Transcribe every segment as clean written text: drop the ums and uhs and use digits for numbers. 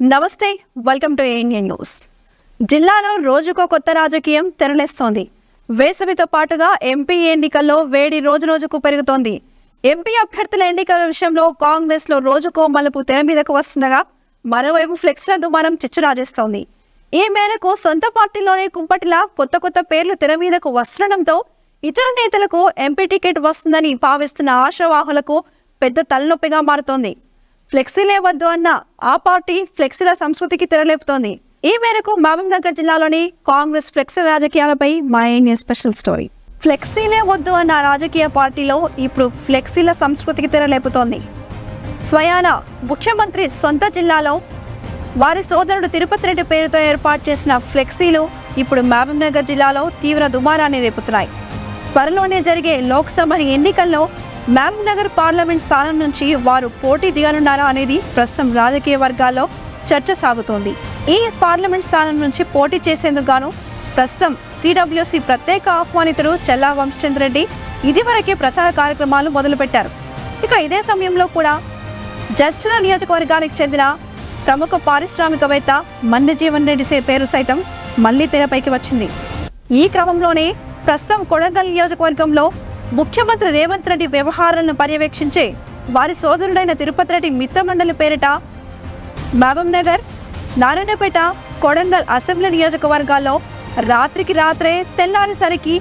నమస్తే, welcome to ANN news. జిల్లాలో రోజుకో కొత్త రాజకీయం తెరలేస్తోంది. వేసవితో పాటుగా ఎంపీ ఎన్నికల్లో వేడి రోజుకు పెరుగుతోంది. ఎంపీ అభ్యర్థుల ఎన్నికల విషయంలో కాంగ్రెస్ లో రోజుకో మలుపు తెర మీదకు వస్తుండగా మరోవైపు ఫ్లెక్స్ల దుమారం చిచ్చు రాజేస్తోంది. ఈ మేరకు సొంత పార్టీలోనే కుంపటిలా కొత్త పేర్లు తెర మీదకు వస్తుండటంతో ఇతర నేతలకు ఎంపీ టికెట్ వస్తుందని భావిస్తున్న ఆశావాహులకు పెద్ద తలనొప్పిగా మారుతోంది. ఫ్లెక్సీలే వద్దు అన్న ఆ పార్టీ ఫ్లెక్సీల సంస్కృతికి తెరలేపుతోంది. ఈ మేరకు మహబూబ్నగర్ జిల్లాలోని కాంగ్రెస్ ఫ్లెక్సీ రాజకీయాలపై మా స్పెషల్ స్టోరీ. ఫ్లెక్సీలే వద్దు అన్న రాజకీయ పార్టీలో ఇప్పుడు ఫ్లెక్సీల సంస్కృతికి తెరలేపుతోంది. స్వయాన ముఖ్యమంత్రి సొంత జిల్లాలో వారి సోదరుడు తిరుపతి రెడ్డి పేరుతో ఏర్పాటు చేసిన ఫ్లెక్సీలు ఇప్పుడు మహబూబ్నగర్ జిల్లాలో తీవ్ర దుమారాన్ని రేపుతున్నాయి. త్వరలోనే జరిగే లోక్సభ ఎన్నికల్లో మహబూబ్నగర్ పార్లమెంట్ స్థానం నుంచి వారు పోటీ దిగనున్నారా అనేది ప్రస్తుతం రాజకీయ వర్గాల్లో చర్చ సాగుతోంది. ఈ పార్లమెంట్ స్థానం నుంచి పోటీ చేసేందుకు గాను ప్రస్తుతం సిడబ్ల్యూసి ప్రత్యేక ఆహ్వానితుడు చల్లా వంశచంద్ర రెడ్డి ఇదివరకే ప్రచార కార్యక్రమాలు మొదలుపెట్టారు. ఇక ఇదే సమయంలో కూడా జడ్చర్ల నియోజకవర్గానికి చెందిన ప్రముఖ పారిశ్రామికవేత్త మన్నె జీవన్ రెడ్డి పేరు సైతం మళ్లీ తెరపైకి వచ్చింది. ఈ క్రమంలోనే ప్రస్తుతం కొడంగల్ నియోజకవర్గంలో ముఖ్యమంత్రి రేవంత్ రెడ్డి వ్యవహారాలను పర్యవేక్షించే వారి సోదరుడైన తిరుపతి రెడ్డి మిత్రమండలి పేరిట మహబూబ్నగర్, నారాయణపేట, కొడంగల్ అసెంబ్లీ నియోజకవర్గాల్లో రాత్రికి రాత్రే తెల్లారేసరికి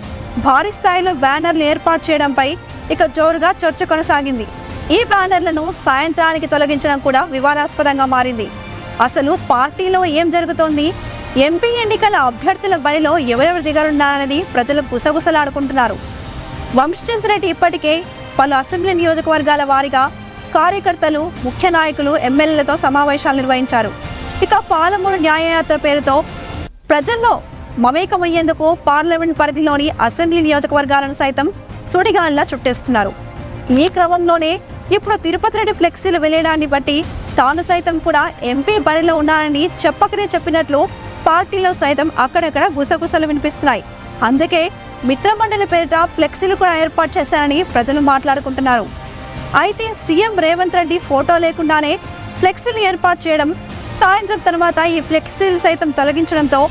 భారీ స్థాయిలో బ్యానర్లు ఏర్పాటు చేయడంపై ఇక జోరుగా చర్చ కొనసాగింది. ఈ బ్యానర్లను సాయంత్రానికి తొలగించడం కూడా వివాదాస్పదంగా మారింది. అసలు పార్టీలో ఏం జరుగుతోంది, ఎంపీ ఎన్నికల అభ్యర్థుల బరిలో ఎవరెవరు దిగనున్నారనేది ప్రజలు గుసగుసలాడుకుంటున్నారు. వంశచంద్ర రెడ్డి ఇప్పటికే పలు అసెంబ్లీ నియోజకవర్గాల వారీగా కార్యకర్తలు, ముఖ్య నాయకులు, ఎమ్మెల్యేలతో సమావేశాలు నిర్వహించారు. ఇక పాలమూరు న్యాయయాత్ర పేరుతో ప్రజల్లో మమేకమయ్యేందుకు పార్లమెంట్ పరిధిలోని అసెంబ్లీ నియోజకవర్గాలను సైతం సుడిగాలిలా చుట్టేస్తున్నారు. ఈ క్రమంలోనే ఇప్పుడు తిరుపతి రెడ్డి ఫ్లెక్సీలు వెళ్లడాన్ని బట్టి తాను సైతం కూడా ఎంపీ బరిలో ఉన్నానని చెప్పకనే చెప్పినట్లు పార్టీలో సైతం అక్కడక్కడ గుసగుసలు వినిపిస్తున్నాయి. అందుకే మిత్రమండలి పేరిట ఫ్లెక్సీలు కూడా ఏర్పాటు చేశారని ప్రజలు మాట్లాడుకుంటున్నారు. అయితే సీఎం రేవంత్ రెడ్డి ఫోటో లేకుండానే ఫ్లెక్సీలు ఏర్పాటు చేయడం, సాయంత్రం తర్వాత ఈ ఫ్లెక్సీలు సైతం తొలగించడంతో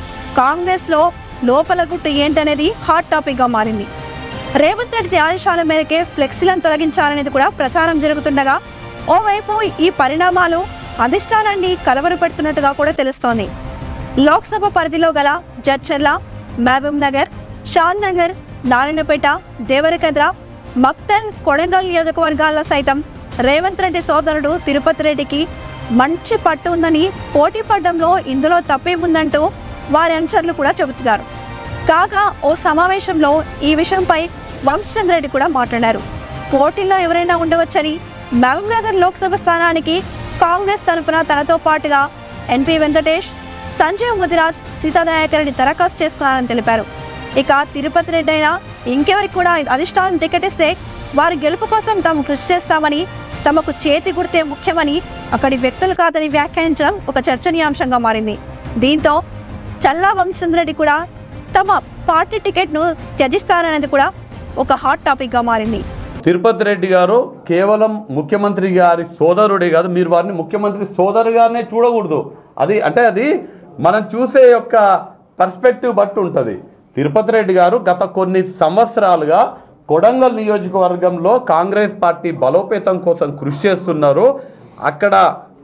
కాంగ్రెస్ లో లోపల గుట్టు ఏంటనేది హాట్ టాపిక్ గా మారింది. రేవంత్ రెడ్డి ఆదేశాల మేరకే ఫ్లెక్సీలను తొలగించాలనేది కూడా ప్రచారం జరుగుతుండగా ఓవైపు ఈ పరిణామాలు అధిష్టానాన్ని కలవరపెడుతున్నట్టుగా కూడా తెలుస్తోంది. లోక్సభ పరిధిలో గల జడ్చర్ల, మహబూబ్ నగర్, షాద్ నగర్, నారాయణపేట, దేవరకద్ర, మక్తల్, కొడంగల్ నియోజకవర్గాల్లో సైతం రేవంత్ రెడ్డి సోదరుడు తిరుపతి రెడ్డికి మంచి పట్టు ఉందని, పోటీ పడ్డంలో ఇందులో తప్పేముందంటూ వారి అనుచరులు కూడా చెబుతున్నారు. కాగా ఓ సమావేశంలో ఈ విషయంపై వంశచంద్ర రెడ్డి కూడా మాట్లాడారు. పోటీలో ఎవరైనా ఉండవచ్చని, మహబూబ్ నగర్ లోక్సభ స్థానానికి కాంగ్రెస్ తరఫున తనతో పాటుగా ఎన్పీ వెంకటేష్, సంజయ్ ముదిరాజ్, సీతానాయకరెడ్డి దరఖాస్తు చేస్తున్నారని తెలిపారు. ఇక తిరుపతి రెడ్డి అయినా ఇంకెవరికి కూడా అధిష్టానం టికెట్ ఇస్తే వారి గెలుపు కోసం తాము కృషి చేస్తామని, తమకు చేతి గుర్తే ముఖ్యమని అక్కడి వ్యక్తులు కాదని వ్యాఖ్యానించడం ఒక చర్చనీయాంశంగా మారింది. దీంతో చల్లా వంశచంద్ర రెడ్డి కూడా తమ పార్టీ టికెట్ను త్యజిస్తారనేది కూడా ఒక హాట్ టాపిక్ గా మారింది. తిరుపతి రెడ్డి గారు కేవలం ముఖ్యమంత్రి గారి సోదరుడే కాదు, మీరు వారిని ముఖ్యమంత్రి సోదరు గారినే చూడకూడదు. అది మనం చూసే యొక్క పర్స్పెక్టివ్ బట్టి ఉంటుంది. తిరుపతి రెడ్డి గారు గత కొన్ని సంవత్సరాలుగా కొడంగల్ నియోజకవర్గంలో కాంగ్రెస్ పార్టీ బలోపేతం కోసం కృషి చేస్తున్నారు. అక్కడ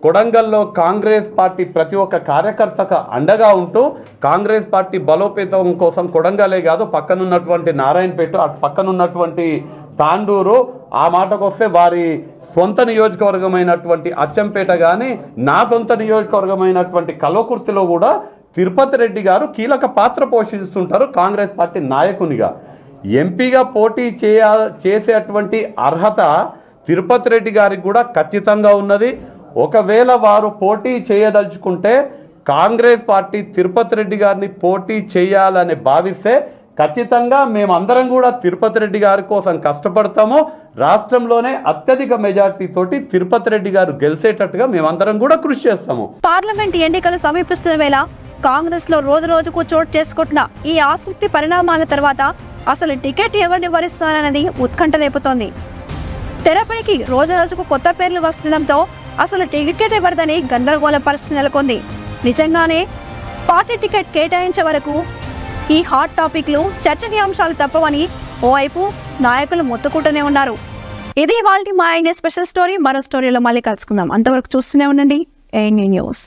కొడంగల్లో కాంగ్రెస్ పార్టీ ప్రతి ఒక్క కార్యకర్తకు అండగా ఉంటూ కాంగ్రెస్ పార్టీ బలోపేతం కోసం కొడంగలే కాదు, పక్కనున్నటువంటి నారాయణపేట, అటు పక్కనున్నటువంటి తాండూరు, ఆ మాటకు వస్తే వారి సొంత నియోజకవర్గమైనటువంటి అచ్చంపేట కానీ, నా సొంత నియోజకవర్గమైనటువంటి కల్వకుర్తిలో కూడా తిరుపతి రెడ్డి గారు కీలక పాత్ర పోషిస్తుంటారు కాంగ్రెస్ పార్టీ నాయకునిగా. ఎంపీగా పోటీ చేసేటువంటి అర్హత తిరుపతి రెడ్డి గారికి కూడా ఖచ్చితంగా ఉన్నది. ఒకవేళ వారు పోటీ చేయదలుచుకుంటే కాంగ్రెస్ పార్టీ తిరుపతి రెడ్డి గారిని పోటీ చేయాలని భావిస్తే ఖచ్చితంగా మేమందరం కూడా తిరుపతి రెడ్డి గారి కోసం కష్టపడతాము. రాష్ట్రంలోనే అత్యధిక మెజార్టీ తోటి తిరుపతి రెడ్డి గారు గెలిచేటట్టుగా మేమందరం కూడా కృషి చేస్తాము. పార్లమెంట్ ఎన్నికలు సమీపిస్తున్న వేళ కాంగ్రెస్ లో రోజుకు చోటు చేసుకుంటున్న ఈ ఆసక్తి పరిణామాల తర్వాత అసలు టికెట్ ఎవరిని వరిస్తున్నారనేది ఉత్కంఠ రేపుతోంది. తెరపైకి రోజుకు కొత్త పేర్లు వస్తుండడంతో అసలు టికెట్ ఎవరిదని గందరగోళ పరిస్థితి నెలకొంది. నిజంగానే పార్టీ టికెట్ కేటాయించే వరకు ఈ హాట్ టాపిక్లు చర్చనీయాంశాలు తప్పవని ఓవైపు నాయకులు మొత్తుకుంటూనే ఉన్నారు. ఇది వాళ్ళ మా స్పెషల్ స్టోరీ. మరో స్టోరీలో మళ్ళీ కలుసుకుందాం. అంతవరకు చూస్తూనే ఉండండి ANN న్యూస్.